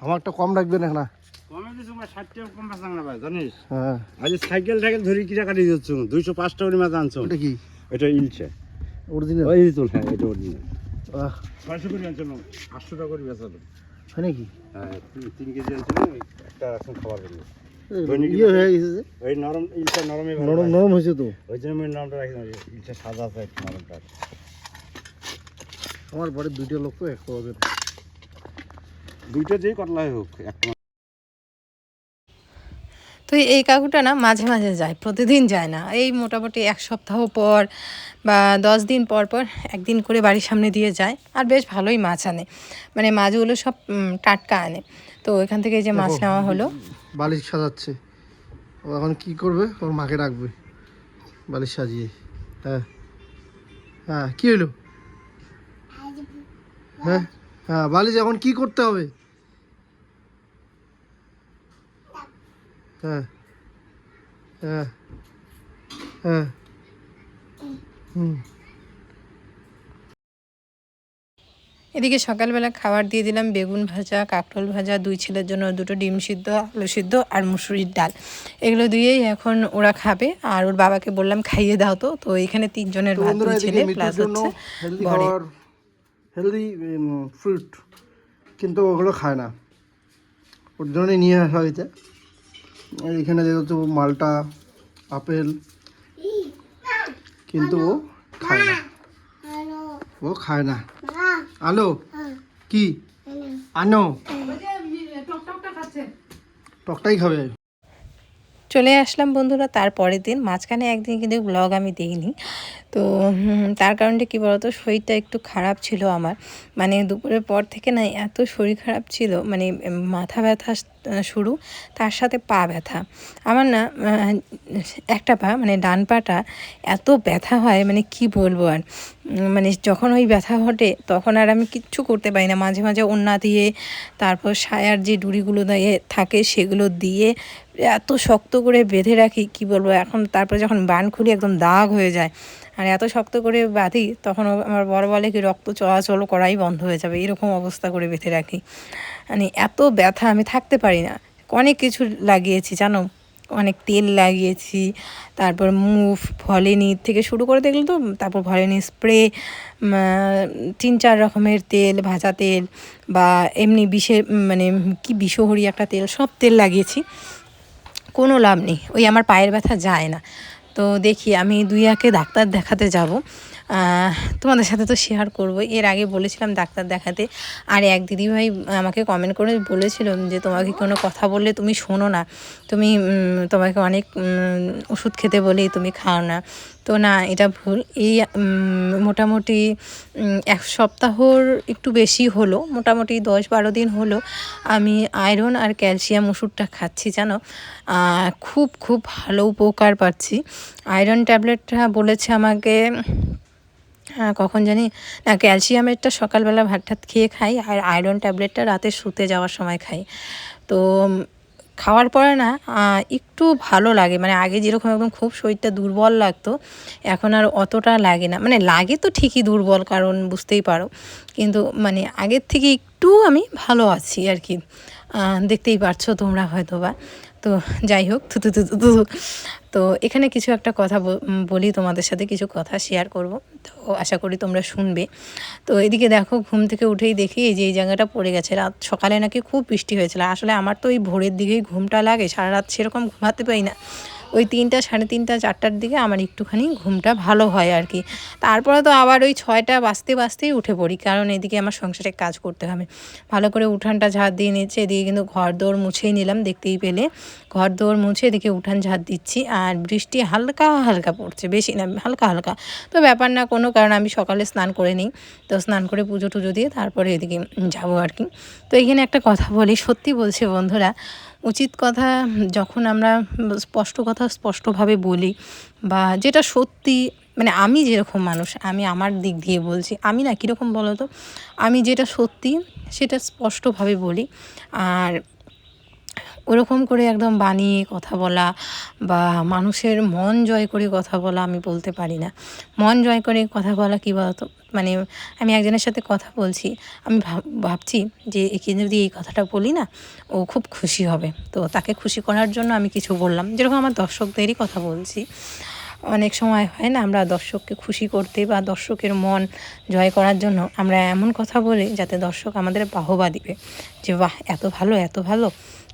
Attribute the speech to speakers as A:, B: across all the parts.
A: আমারটা কম রাখবে না না
B: কমে দিছো আমার 60 টাকা কম পাচ্ছ না ভাই জানিস?
A: হ্যাঁ
B: আজ সাইকেল ধরে কি টাকা দিয়ে যাচ্ছ 205 টাকা মাছ আনছো।
A: ওটা কি
B: এটা ইলছে
A: অরিজিনাল
B: ওই তো হ্যাঁ এটা অরিজিনাল। 600 করে আনছো 800 টাকা করে বেচা দাও।
A: হয় নাকি?
B: হ্যাঁ 3 কেজি আনছো একটা রাখুন খাবার জন্য।
A: ইয়ে হয়ে গেছে যে
B: ওই নরম ইলটা নরমই
A: নরম নরম হয়েছে তো
B: ওই জন্য আমি নামটা রাখি না ইলটা সাদা আছে একটু নরমটা।
A: আমার বাড়ির দুইটা লোক তো এক হবে
B: দুইটা যেই কতলাই হোক একটা।
C: তো এই কাকুটা না মাঝে মাঝে যায়, প্রতিদিন যায় না, এই মোটামুটি 1 সপ্তাহ পর বা 10 দিন পর পর একদিন করে বাড়ির সামনে দিয়ে যায়। আর বেশ ভালোই মাছ আনে, মানে মাছগুলো সব টাটকা আনে। তো এখান থেকে যে মাছ নেওয়া হলো।
A: বালিশ সাজাচ্ছে ও, এখন কি করবে? ওর মাকে ডাকবে বালিশ সাজিয়ে। হ্যাঁ হ্যাঁ কি হলো? হ্যাঁ হ্যাঁ বালিশ এখন কি করতে হবে? হ্যাঁ হ্যাঁ হ্যাঁ হুম।
C: এদিকে সকালবেলা খাবার দিয়ে দিলাম বেগুন ভাজা, কাঁকরোল ভাজা, 2 ছেলের জন্য 2টো ডিম সিদ্ধ, আলু সিদ্ধ আর মুসুরির ডাল। এগুলো দিয়েই এখন ওরা খাবে। আর ওর বাবাকে বললাম খাইয়ে দাও। তো তো এখানে 3 জনের ভাত, 2 ছেলে প্লাস হচ্ছে বড়
A: হেলদি ফ্রুট, কিন্তু ওগুলো খায় না, ওর জন্যই নিয়ে আসা হয়েছে। এখানে যেহেতু মালটা, আপেল, কিন্তু ও খায় না, ও খায় না। আলো কি আনো টকটাই খাবে।
C: চলে আসলাম বন্ধুরা তারপরের দিন। মাঝখানে একদিন কিন্তু ব্লগ আমি দিইনি। তো তার কারণটা কী বলতো, শরীরটা একটু খারাপ ছিল আমার। মানে দুপুরের পর থেকে না এত শরীর খারাপ ছিল, মানে মাথা ব্যথা শুরু, তার সাথে পা ব্যথা। আমার না একটা পা, মানে ডান পাটা এত ব্যথা হয়, মানে কি বলবো আর। মানে যখন ওই ব্যথা ঘটে তখন আর আমি কিচ্ছু করতে পারি না। মাঝে মাঝে ওড়না দিয়ে, তারপর সায়ার যে ডুরিগুলো দিয়ে থাকে সেগুলো দিয়ে এত শক্ত করে বেঁধে রাখি, কি বলবো। এখন তারপরে যখন বান খুলি একদম দাগ হয়ে যায়। আর এত শক্ত করে বাঁধি তখন আমার বড় বলে কি রক্ত চলাচল করাই বন্ধ হয়ে যাবে, এরকম অবস্থা করে বেঁধে রাখি। মানে এত ব্যথা, আমি থাকতে পারি না। অনেক কিছু লাগিয়েছি জানো, অনেক তেল লাগিয়েছি, তারপর মুভ, ভলিনি থেকে শুরু করে দেখলে তো, তারপর ভলিনি স্প্রে, 3-4 রকমের তেল, ভাজা তেল বা এমনি বিষে, মানে কি বিষহরি একটা তেল, সব তেল লাগিয়েছি, কোনো লাভ নেই। ওই আমার পায়ের ব্যথা যায় না। তো দেখি আমি 2-1 ডাক্তার দেখাতে যাব। তোমাদের সাথে তো শেয়ার করবো। এর আগে বলেছিলাম ডাক্তার দেখাতে। আর এক দিদিভাই আমাকে কমেন্ট করে বলেছিল যে তোমাকে কোনো কথা বললে তুমি শোনো না, তুমি তোমাকে অনেক ওষুধ খেতে বলি তুমি খাও না। তো না, এটা ভুল। এই মোটামুটি 1 সপ্তাহর একটু বেশি হলো, মোটামুটি 10-12 দিন হলো আমি আয়রন আর ক্যালসিয়াম ওষুধটা খাচ্ছি জানো। খুব খুব ভালো উপকার পাচ্ছি। আয়রন ট্যাবলেটটা বলেছে আমাকে কখন জানি না, ক্যালসিয়ামেরটা সকালবেলা ভাত টাত খেয়ে খাই, আর আয়রন ট্যাবলেটটা রাতে শুতে যাওয়ার সময় খাই। তো খাওয়ার পরে না একটু ভালো লাগে, মানে আগে যেরকম একদম খুব শরীরটা দুর্বল লাগতো এখন আর অতটা লাগে না। মানে লাগে তো ঠিকই দুর্বল, কারণ বুঝতেই পারো, কিন্তু মানে আগের থেকে একটু আমি ভালো আছি আর কি। দেখতেই পারছো তোমরা হয়তো বা। তো যাই হোক, তো এখানে কিছু একটা কথা বলি, তোমাদের সাথে কিছু কথা শেয়ার করব। তো আশা করি তোমরা শুনবে। তো এদিকে দেখো, ঘুম থেকে উঠেই দেখি এই যে এই জায়গাটা পড়ে গেছে। রাত সকালে নাকি খুব বৃষ্টি হয়েছিল। আসলে আমার তো ওই ভোরের দিকেই ঘুমটা লাগে, সারা রাত সেরকম ঘুমাতে পারি না। ওই 3টা, 3:30, 4টার দিকে আমার একটুখানি ঘুমটা ভালো হয় আর কি। তারপরে তো আবার ওই 6টা বাজতেই উঠে পড়ি, কারণ এদিকে আমার সংসারে কাজ করতে হবে। ভালো করে উঠানটা ঝাড় দিয়ে নিচ্ছে। এদিকে কিন্তু ঘর দৌড় মুছেই নিলাম, দেখতেই পেলে ঘর দৌড় মুছে এদিকে উঠান ঝাড় দিচ্ছি। আর বৃষ্টি হালকা হালকা পড়ছে, বেশি না, হালকা হালকা। তো ব্যাপার না কোনো, কারণ আমি সকালে স্নান করে নিই। তো স্নান করে পুজো টুজো দিয়ে তারপরে এদিকে যাবো আর কি। তো এখানে একটা কথা বলি, সত্যি বলছি বন্ধুরা, উচিত কথা যখন আমরা স্পষ্ট কথা স্পষ্টভাবে বলি, বা যেটা সত্যি, মানে আমি যেরকম মানুষ, আমি আমার দিক দিয়ে বলছি, আমি না কীরকম বলো তো, আমি যেটা সত্যি সেটা স্পষ্টভাবে বলি। আর ওরকম করে একদম বানিয়ে কথা বলা বা মানুষের মন জয় করে কথা বলা আমি বলতে পারি না। মন জয় করে কথা বলা কী বলতো, মানে আমি একজনের সাথে কথা বলছি, আমি ভাবছি যে একে যদি এই কথাটা বলি না ও খুব খুশি হবে, তো তাকে খুশি করার জন্য আমি কিছু বললাম, যেরকম আমার দর্শকদেরই কথা বলছি। অনেক সময় হয় না, আমরা দর্শককে খুশি করতে বা দর্শকের মন জয় করার জন্য আমরা এমন কথা বলি যাতে দর্শক আমাদের বাহবা দিবে যে বাহ এত ভালো এত ভালো,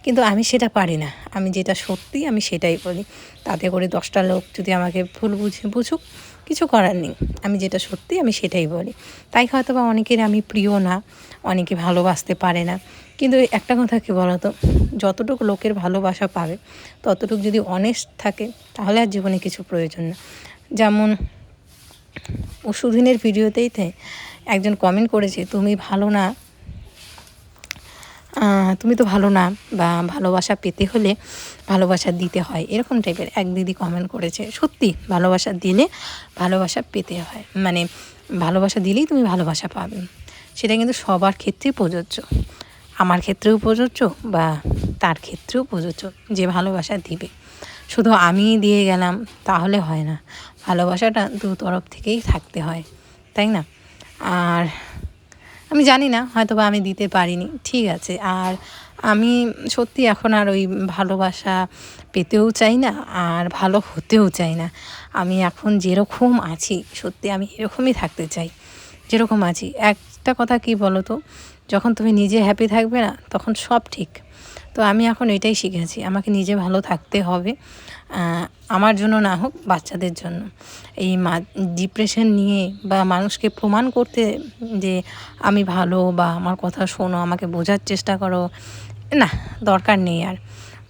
C: কিন্তু আমি সেটা পারি না। আমি যেটা সত্যি আমি সেটাই বলি, তাতে করে 10টা লোক যদি আমাকে ভুল বুঝুক কিছু করার নেই, আমি যেটা সত্যি আমি সেটাই বলি। তাই হয়তো বা অনেকের আমি প্রিয় না, অনেকে ভালোবাসতে পারে না, কিন্তু একটা কথা কি বলতো, যতটুকু লোকের ভালোবাসা পাবে ততটুকু যদি অনেস্ট থাকে তাহলে আর জীবনে কিছু প্রয়োজন না। যেমন পরশুদিনের ভিডিওতেই একজন কমেন্ট করেছে, তুমি ভালো না, তুমি তো ভালো না, বা ভালোবাসা পেতে হলে ভালোবাসা দিতে হয়, এরকম টাইপের এক দিদি কমেন্ট করেছে। সত্যি ভালোবাসা দিলে ভালোবাসা পেতে হয়, মানে ভালোবাসা দিলেই তুমি ভালোবাসা পাবে, সেটা কিন্তু সবার ক্ষেত্রেই প্রযোজ্য, আমার ক্ষেত্রেও প্রযোজ্য বা তার ক্ষেত্রেও প্রযোজ্য, যে ভালোবাসা দিবে। শুধু আমি দিয়ে গেলাম তাহলে হয় না, ভালোবাসাটা দু তরফ থেকেই থাকতে হয়, তাই না? আর আমি জানি না, হয়তো বা আমি দিতে পারিনি, ঠিক আছে। আর আমি সত্যি এখন আর ওই ভালোবাসা পেতেও চাই না আর ভালো হতেও চাই না। আমি এখন যেরকম আছি সত্যি আমি এরকমই থাকতে চাই, যেরকম আছি। একটা কথা কি বলো তো, যখন তুমি নিজে হ্যাপি থাকবে না তখন সব ঠিক। তো আমি এখন এটাই শিখেছি, আমাকে নিজে ভালো থাকতে হবে, আমার জন্য না হোক বাচ্চাদের জন্য। এই ডিপ্রেশন নিয়ে বা মানুষকে প্রমাণ করতে যে আমি ভালো বা আমার কথা শোনো, আমাকে বোঝার চেষ্টা করো, না, দরকার নেই। আর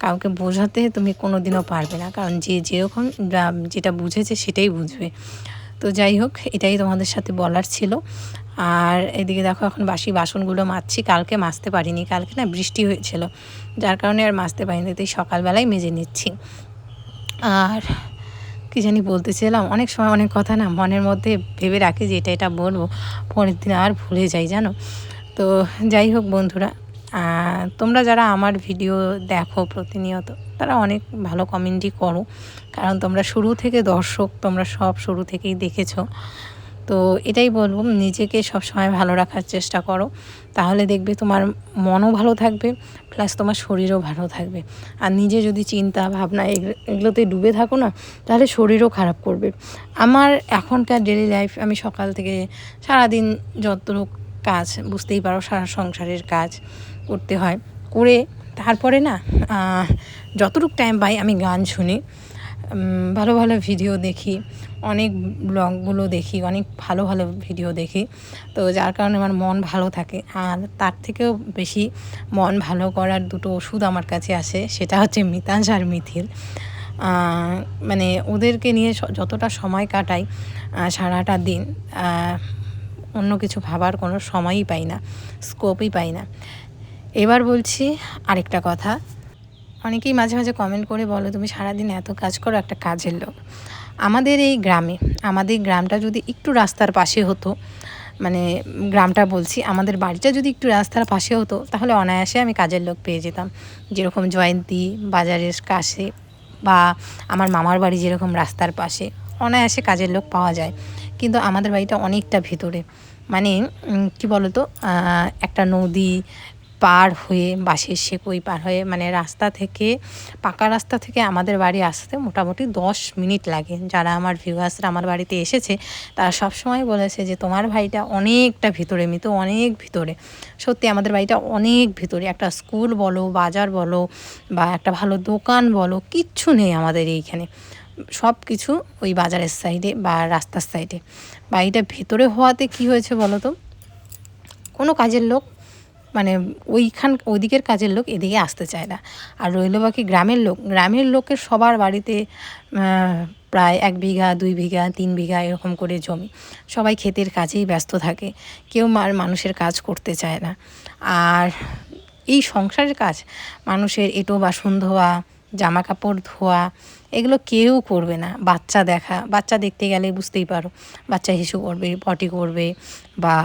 C: কাউকে বোঝাতে তুমি কোনো দিনও পারবে না, কারণ যে যেরকম যেটা বুঝেছে সেটাই বুঝবে। তো যাই হোক, এটাই তোমাদের সাথে বলার ছিল। আর এদিকে দেখো এখন বাসি বাসনগুলো মাজছি, কালকে মাজতে পারিনি, কালকে না বৃষ্টি হয়েছিল যার কারণে আর মাজতে পারিনি, তাই সকালবেলায় মেজে নিচ্ছি। আর কী জানি বলতে চাইলাম, অনেক সময় অনেক কথা না মনের মধ্যে ভেবে রাখি যে এটা বলবো, পরের দিন আর ভুলে যাই জানো। তো যাই হোক বন্ধুরা, তোমরা যারা আমার ভিডিও দেখো প্রতিনিয়ত তারা অনেক ভালো কমেন্টই করো, কারণ তোমরা শুরু থেকে দর্শক, তোমরা সব শুরু থেকেই দেখেছো। তো এটাই বলবো, নিজেকে সবসময় ভালো রাখার চেষ্টা করো, তাহলে দেখবে তোমার মনও ভালো থাকবে, প্লাস তোমার শরীরও ভালো থাকবে। আর নিজে যদি চিন্তা ভাবনা এগুলোতে ডুবে থাকো না, তাহলে শরীরও খারাপ করবে। আমার এখনকার ডেলি লাইফ, আমি সকাল থেকে সারাদিন যতটুকু কাজ, বুঝতেই পারো, সারা সংসারের কাজ করতে হয়, করে তারপরে না যতটুকু টাইম পাই আমি গান শুনি, ভালো ভালো ভিডিও দেখি, অনেক ব্লগগুলো দেখি, অনেক ভালো ভালো ভিডিও দেখি। তো যার কারণে আমার মন ভালো থাকে। আর তার থেকেও বেশি মন ভালো করার দুটো ওষুধ আমার কাছে আসে, সেটা হচ্ছে মিতাঞ্জ আর মিথিল। মানে ওদেরকে নিয়ে যতটা সময় কাটাই সারাটা দিন, অন্য কিছু ভাবার কোনো সময়ই পাই না, স্কোপই পাই না। এবার বলছি আরেকটা কথা, অনেকেই মাঝে মাঝে কমেন্ট করে বলো তুমি সারাদিন এত কাজ করো, একটা কাজের লোক। আমাদের এই গ্রামে, আমাদের গ্রামটা যদি একটু রাস্তার পাশে হতো, মানে গ্রামটা বলছি, আমাদের বাড়িটা যদি একটু রাস্তার পাশে হতো তাহলে অনায়াসে আমি কাজের লোক পেয়ে যেতাম। যেরকম জয়ন্তী বাজারের কাছে বা আমার মামার বাড়ি যেরকম রাস্তার পাশে, অনায়াসে কাজের লোক পাওয়া যায়। কিন্তু আমাদের বাড়িটা অনেকটা ভেতরে, মানে কি বলতো, একটা নদী পার হয়ে, বাঁশের শেকই পার হয়ে, মানে রাস্তা থেকে, পাকা রাস্তা থেকে আমাদের বাড়ি আসতে মোটামুটি 10 মিনিট লাগে। যারা আমার ভিউয়ার্সরা আমার বাড়িতে এসেছে তারা সবসময় বলেছে যে তোমার বাড়িটা অনেকটা ভিতরে, মিতো অনেক ভিতরে। সত্যি আমাদের বাড়িটা অনেক ভিতরে, একটা স্কুল বলো, বাজার বলো, বা একটা ভালো দোকান বলো, কিচ্ছু নেই আমাদের এইখানে। সব কিছু ওই বাজারের সাইডে বা রাস্তার সাইডে। বাড়িটা ভেতরে হওয়াতে কি হয়েছে বলো তো, কোনো কাজের লোক, মানে ওইদিকের কাজের লোক এদিকে আসতে চায় না। আর রইল বাকি গ্রামের লোক, গ্রামের লোকের সবার বাড়িতে প্রায় 1 বিঘা 2 বিঘা 3 বিঘা এরকম করে জমি, সবাই ক্ষেতের কাজেই ব্যস্ত থাকে, কেউ মানুষের কাজ করতে চায় না। আর এই সংসারের কাজ, মানুষের এঁটো বাসন ধোয়া, জামা কাপড় ধোয়া, এগুলো কেউ করবে না। বাচ্চা দেখা, বাচ্চা দেখতে গেলে বুঝতেই পারো, বাচ্চা হিসু করবে, পটি করবে, বা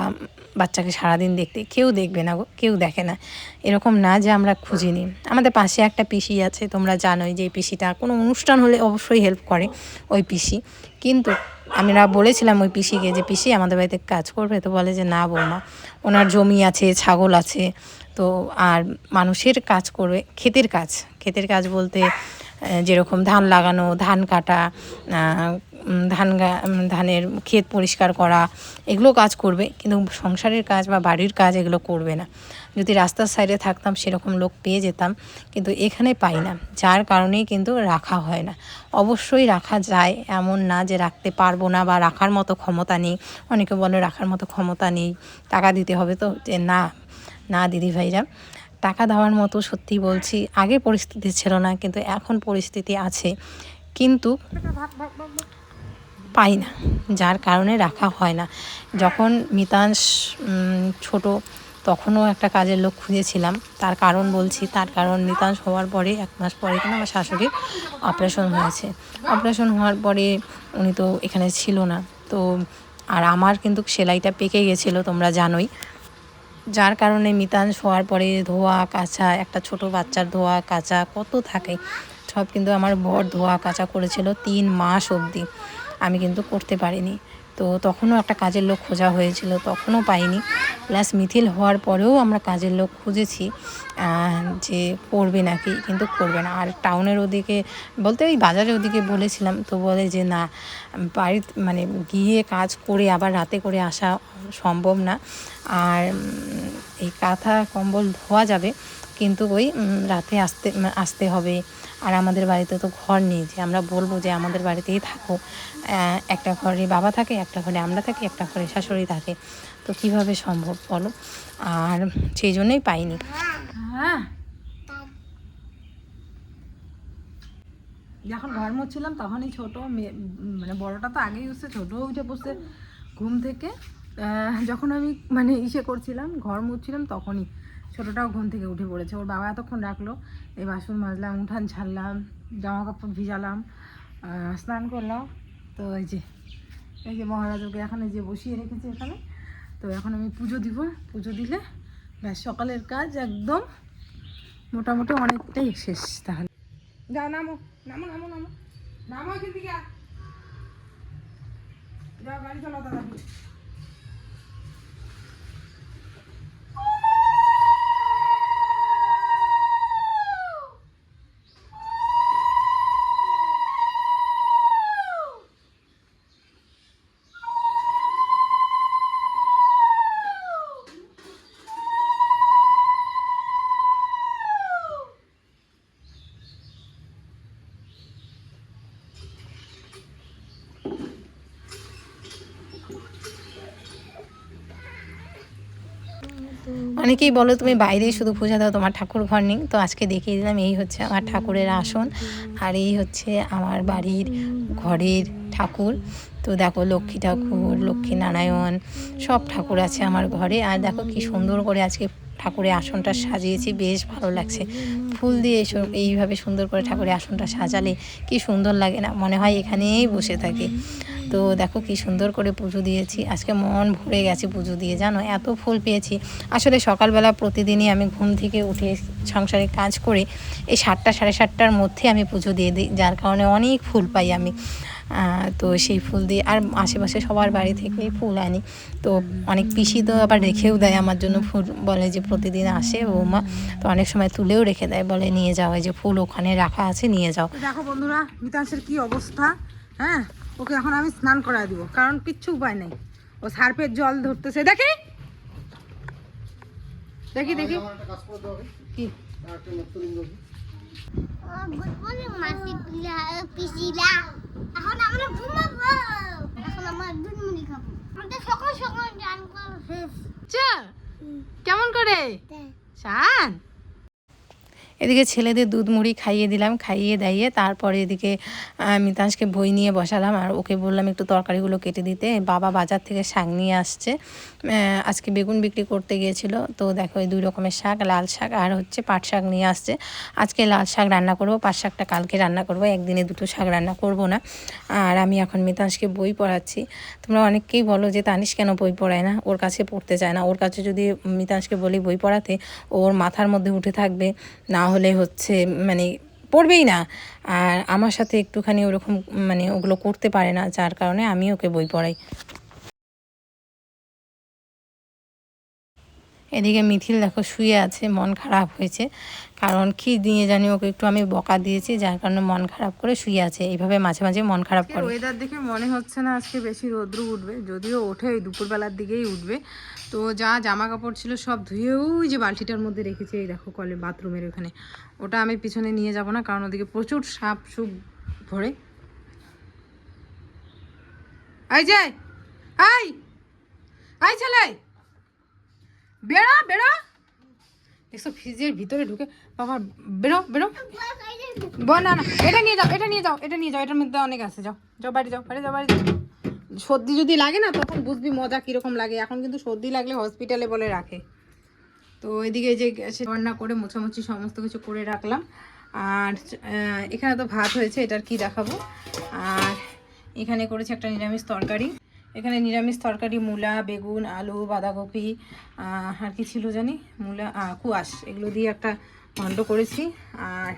C: বাচ্চাকে সারাদিন দেখতে, কেউ দেখবে না গো, কেউ দেখে না, এরকম না যে আমরা খুঁজিনি। আমাদের পাশে একটা পিসি আছে, তোমরা জানোই যে পিসিটা কোনো অনুষ্ঠান হলে অবশ্যই হেল্প করে ওই পিসি। কিন্তু আমরা বলেছিলাম ওই পিসিকে যে পিসি আমাদের বাড়িতে কাজ করবে, তো বলে যে না বৌমা, ওনার জমি আছে, ছাগল আছে, তো আর মানুষের কাজ করবে, ক্ষেতের কাজ বলতে যেরকম ধান লাগানো, ধান কাটা, ধানের ক্ষেত পরিষ্কার করা, এগুলো কাজ করবে, কিন্তু সংসারের কাজ বা বাড়ির কাজ এগুলো করবে না। যদি রাস্তার সাইডে থাকতাম সেরকম লোক পেয়ে যেতাম, কিন্তু এখানে পাই না, যার কারণেই কিন্তু রাখা হয় না। অবশ্যই রাখা যায়, এমন না যে রাখতে পারবো না বা রাখার মতো ক্ষমতা নেই। অনেকে বলে রাখার মতো ক্ষমতা নেই, টাকা দিতে হবে, তো যে না দিদিভাইরা, টাকা দেওয়ার মতো সত্যি বলছি আগে পরিস্থিতি ছিল না, কিন্তু এখন পরিস্থিতি আছে, কিন্তু পাই না, যার কারণে রাখা হয় না। যখন মিতাংশ ছোট তখনও একটা কাজের লোক খুঁজেছিলাম, তার কারণ বলছি, তার কারণ মিতাংশ হওয়ার পরে 1 মাস পরে কিন্তু আমার শাশুড়ির অপারেশন হয়েছে। অপারেশন হওয়ার পরে উনি তো এখানে ছিল না, তো আর আমার কিন্তু সেলাইটা পেকে গেছিলো, তোমরা জানোই, যার কারণে মিতাংশ হওয়ার পরে ধোয়া কাচা, একটা ছোট বাচ্চার ধোয়া কাচা কত থাকে, সব কিন্তু আমার বর ধোয়া কাচা করেছিল 3 মাস অবধি, আমি কিন্তু করতে পারিনি। তো তখনও একটা কাজের লোক খোঁজা হয়েছিল, তখনও পাইনি। প্লাস মিথিল হওয়ার পরেও আমরা কাজের লোক খুঁজেছি যে করবে নাকি, কিন্তু করবে না। আর টাউনের ওদিকে বলতে ওই বাজারের ওদিকে বলেছিলাম, তো বলে যে না, বাড়িতে মানে গিয়ে কাজ করে আবার রাতে করে আসা সম্ভব না, আর এই কাঁথা কম্বল ধোয়া যাবে, কিন্তু ওই রাতে আসতে হবে। আর আমাদের বাড়িতে তো ঘর নেই যে আমরা বলবো যে আমাদের বাড়িতেই থাকো, একটা ঘরে বাবা থাকে, একটা ঘরে আমরা থাকি, একটা ঘরে শাশুড়ি থাকে, তো কিভাবে সম্ভব বলো? আর সেই জন্যই পাইনি।
D: হ্যাঁ, যখন ঘর মুছছিলাম তখনই ছোট মানে বড়টা তো আগেই উঠছে, ছোটও উঠে বসে ঘুম থেকে। যখন আমি মানে করছিলাম, ঘর মুছছিলাম, তখনই ছোটটাও ঘুম থেকে উঠে পড়েছে। ওর বাবা এতক্ষণ রাখলো, এই বাসন মাজলাম, উঠান ছাড়লাম, জামা কাপড় ভিজালাম, স্নান করলাম। তো এই যে মহারাজকে এখানে যে বসিয়ে রেখেছি এখানে, তো এখন আমি পুজো দিব, পুজো দিলে ব্যাস সকালের কাজ একদম মোটামুটি অনেকটাই শেষ। তাহলে যাও, নামো নামো নামো নামো নামো, এখান থেকে যাও, গাড়ি চালাও দাদা।
C: অনেকেই বলো তুমি বাইরেই শুধু পূজা দাও, তোমার ঠাকুর ঘর নেই, তো আজকে দেখিয়ে দিলাম। এই হচ্ছে আমার ঠাকুরের আসন, আর এই হচ্ছে আমার বাড়ির ঘরের ঠাকুর। তো দেখো লক্ষ্মী ঠাকুর, লক্ষ্মী নারায়ণ, সব ঠাকুর আছে আমার ঘরে। আর দেখো কি সুন্দর করে আজকে ঠাকুরের আসনটা সাজিয়েছি, বেশ ভালো লাগছে। ফুল দিয়ে এইভাবে সুন্দর করে ঠাকুরের আসনটা সাজালে কি সুন্দর লাগে না, মনে হয় এখানেই বসে থাকি। তো দেখো কি সুন্দর করে পুজো দিয়েছি, আজকে মন ভরে গেছে পুজো দিয়ে, জানো এত ফুল পেয়েছি। আসলে সকালবেলা প্রতিদিনই আমি ঘুম থেকে উঠে সংসারে কাজ করে এই 7টা সাড়ে 7টার মধ্যে আমি পুজো দিয়ে দিই, যার কারণে অনেক ফুল পাই আমি। তো সেই ফুল দিয়ে, আর আশেপাশে সবার বাড়ি থেকেই ফুল আনি। তো অনেক পিসি তো আবার রেখেও দেয় আমার জন্য ফুল, বলে যে প্রতিদিন আসে বৌমা, তো অনেক সময় তুলেও রেখে দেয়, বলে নিয়ে যাও, এই যে ফুল ওখানে রাখা আছে, নিয়ে যাও।
D: দেখো বন্ধুরা, মিতাংশের কি অবস্থা। হ্যাঁ, ওকে এখন আমি স্নান করায় দিব, কারণ কিচ্ছু উপায় নেই, ও সার্ফের জল ধরতেছে। দেখি দেখি দেখি কি
E: এখন আমরা ঘুমাবো, এখন আমরা দুধ খাবো, আমাদের সকাল সকাল চান করা শেষ।
D: কেমন করে শান?
C: এদিকে ছেলেদের দুধ মুড়ি খাইয়ে দিলাম, খাইয়ে দাইয়ে তারপরে এদিকে মিতাংশকে বই নিয়ে বসালাম আর ওকে বললাম একটু তরকারিগুলো কেটে দিতে। বাবা বাজার থেকে শাক নিয়ে আসছে, আজকে বেগুন বিক্রি করতে গিয়েছিল। তো দেখো এই 2 রকমের শাক, লাল শাক আর হচ্ছে পাট শাক নিয়ে আসছে। আজকে লাল শাক রান্না করব, পাট শাকটা কালকে রান্না করব, একদিনে 2টো শাক রান্না করব না। আর আমি এখন মিতাংশকে বই পড়াচ্ছি। তোমরা অনেকেই বলো যে তানিশ কেন বই পড়ায় না, ওর কাছে পড়তে চায় না। ওর কাছে যদি মিতাংশকে বলি বই পড়াতে, ওর মাথার মধ্যে উঠে থাকবে, না হলে হচ্ছে মানে পড়বেই না। আর আমার সাথে একটুখানি ওরকম মানে ওগুলো করতে পারে না, যার কারণে আমি ওকে বই পড়াই। এদিকে মিথিল দেখো শুয়ে আছে, মন খারাপ হয়েছে, কারণ কি দিয়ে জানি ওকে একটু আমি বকা দিয়েছি, যার কারণে মন খারাপ করে শুয়ে আছে। এইভাবে মাঝে মাঝে মন খারাপ করে।
D: ওয়েদার দেখে মনে হচ্ছে না আজকে বেশি রৌদ্র উঠবে, যদিও ওঠে ওই দুপুরবেলার দিকেই উঠবে। তো যা জামা কাপড় ছিল সব ধুয়ে ওই যে বালতিটার মধ্যে রেখেছি, এই দেখো কলে বাথরুমের ওখানে। ওটা আমি পিছনে নিয়ে যাব না, কারণ ওদিকে প্রচুর সাপ সুপ ভরে। এই যে এই ছেলে বেড়া বেড়া, দেখছো ফ্রিজের ভিতরে ঢুকে। বাবা বেরো বেরো, না না এটা নিয়ে যাও, এটা নিয়ে যাও, এটা নিয়ে যাও, এটার মধ্যে অনেক আছে। যাও যাও বাড়ি যাও, বাড়ি যাও, বাড়ি যাও। সর্দি যদি লাগে না তখন বুঝবি মজা কীরকম লাগে। এখন কিন্তু সর্দি লাগলে হসপিটালে বলে রাখে। তো এদিকে যে রান্না করে মোছামুছি সমস্ত কিছু করে রাখলাম। আর এখানে তো ভাত হয়েছে, এটার কি দেখাবো। আর এখানে করেছি একটা নিরামিষ তরকারি। এখানে নিরামিষ তরকারি মূলা, বেগুন, আলু, বাঁধাকপি আর কি ছিল জানি, মূলা কুয়াশ, এগুলো দিয়ে একটা ঘন্ট করেছি। আর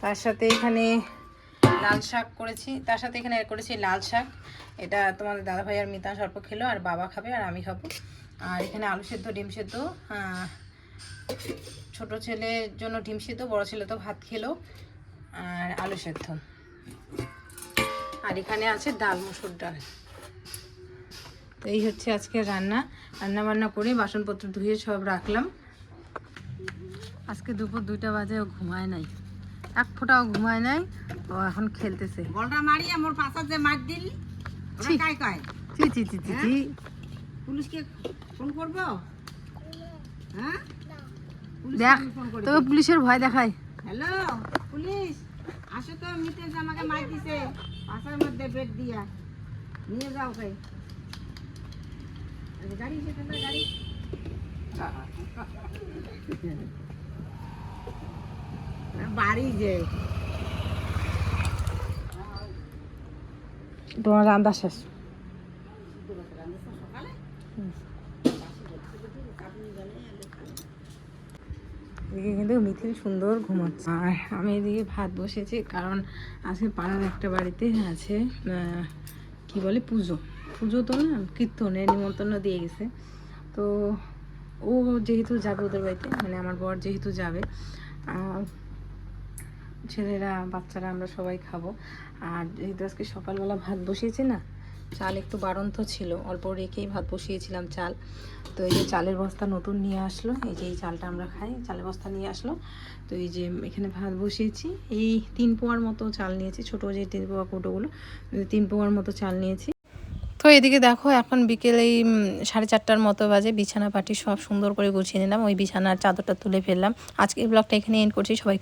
D: তার সাথে এখানে লাল শাক করেছি, তার সাথে এখানে করেছি লাল শাক। এটা তোমাদের দাদাভাই আর মিতাংশ অল্প খেলো, আর বাবা খাবে আর আমি খাবো। আর এখানে আলু সেদ্ধ, ডিম সেদ্ধ, ছোট ছেলের জন্য ডিম সেদ্ধ, বড় ছেলে তো ভাত খেলো, আর আলু সেদ্ধ। আর এখানে আছে ডাল, মুসুর ডাল। তো এই হচ্ছে আজকে রান্না বান্না করে বাসনপত্র ধুয়ে সব রাখলাম। আজকে দুপুর 2টা বাজে ও ঘুমায় নাই, এক ফোঁটাও ঘুমায় নাই, ও এখন খেলতেছে।
F: বলটা মারি আমার পাশার যে মার দিলি ওরা কাই কাই
D: চি চি চি চি চি।
F: পুলিশকে ফোন করব? হ্যাঁ
D: দেখ তবে পুলিশের ভয় দেখায়।
F: হ্যালো পুলিশ, আসো তো, মিতেশ আমাকে মার দিছে পাশার মধ্যে বেড দিয়া, নিয়ে যাও ভাই। গাড়ি সেটা গাড়ি বাড়ি যে
D: তোমার রান্না শেষ। এদিকে কিন্তু মিথিল সুন্দর ঘুমাচ্ছে, আর আমি এদিকে ভাত বসেছি, কারণ আজকে পাড়ার একটা বাড়িতে আছে কি বলে পুজো তো না, কীর্তনের নিমন্ত্রণ দিয়ে গেছে। তো ও যেহেতু যাবে ওদের বাড়িতে, মানে আমার বর যেহেতু যাবে, ছেলেরা বাচ্চারা আমরা সবাই খাবো। আর যেহেতু আজকে সকালবেলা ভাত বসিয়েছি না, চাল একটু বাড়ন্ত ছিল, অল্প রেখেই ভাত বসিয়েছিলাম চাল। তো এই যে চালের বস্তা নতুন নিয়ে আসলো, এই যে এই চালটা আমরা খাই, চালের বস্তা নিয়ে আসলো। তো এই যে এখানে ভাত বসিয়েছি, এই 3 পোয়ার মতো চাল নিয়েছি, ছোটো যে 3 পোয়া কৌটোগুলো, 3 পোয়ার মতো চাল নিয়েছি।
C: তো এদিকে দেখো এখন বিকেল এই 4:30টার মতো বাজে, বিছানা পাটি সব সুন্দর করে গুছিয়ে নিলাম, ওই বিছানার চাদরটা তুলে ফেললাম। আজকের ব্লগটা এখানে এন্ড করছি। সবাই